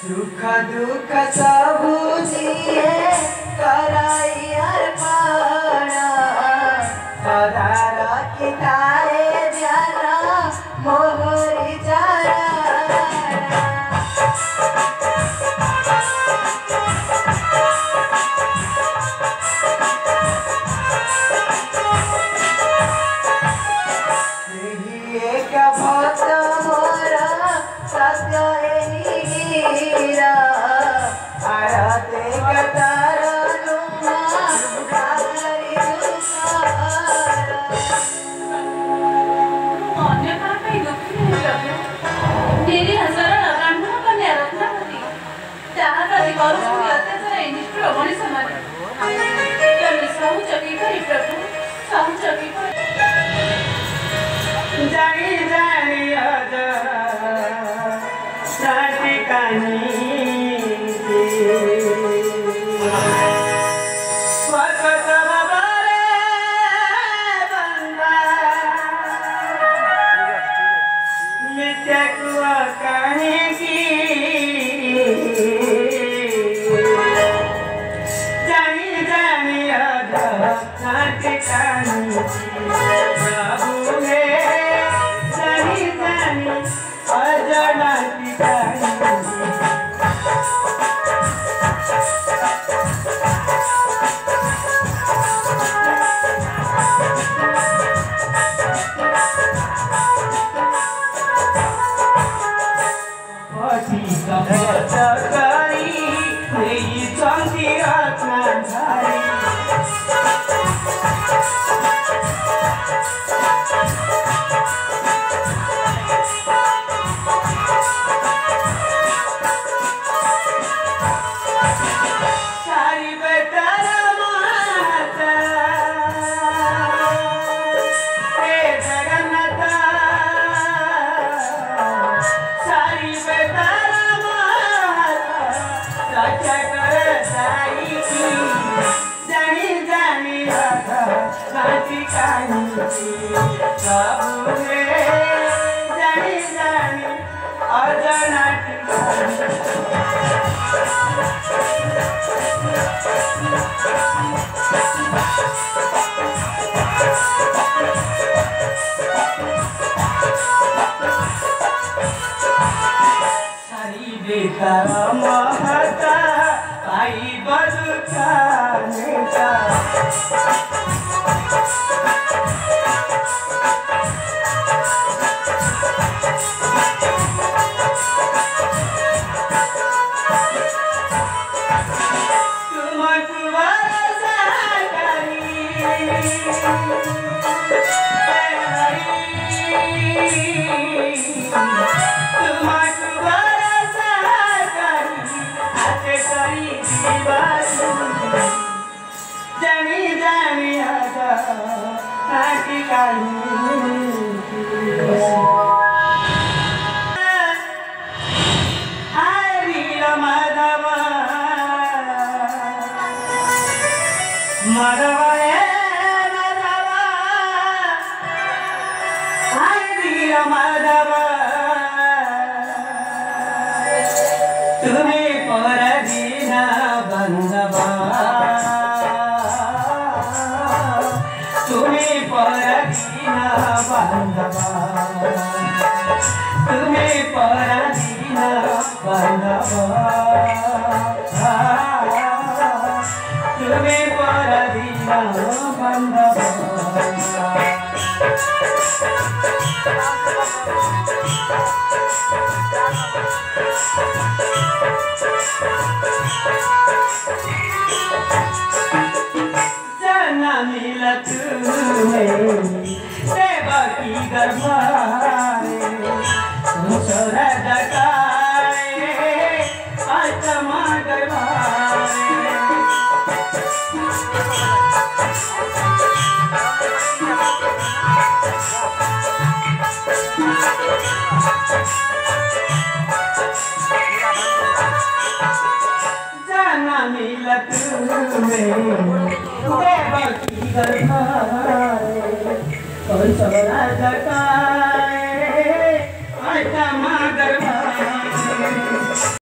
दुख दुख सब जिए कराई अर्पणा सदा रखिताए ध्यान मोहरी एक भक्त मोर सत्य हीरा आरते कतार लुमा कागरी दुसार अन्य का कहीं दुखी नहीं प्रभु मेरी हजारा ब्राह्मण का निरत्न होती जहाँ का दिवारों को याते जरा इनिष्ट रमणी समाने तब साहु चकी करी प्रभु साहु चकी करी जानी जानी आजा साथी कानी स्वगत बाबारे बंदा मिथ्या कुआ काहे की जानी जानी आजा साथी कानी प्रभु ने अजनाती महता पाई बदुका नेता जानी जानी आजा आकी तुम्हें पराधीना बंदवा तुम्हें पराधीना बंदवा तुम्हें पराधीना बंदवा तुम्हें पराधीना बंदवा जना मिला तुम्हें सेवा की गरबारे दूसरा जगाए आत्मा गरबारे देवकी गर्भारे कंस राजा काए आत्मा गर्भा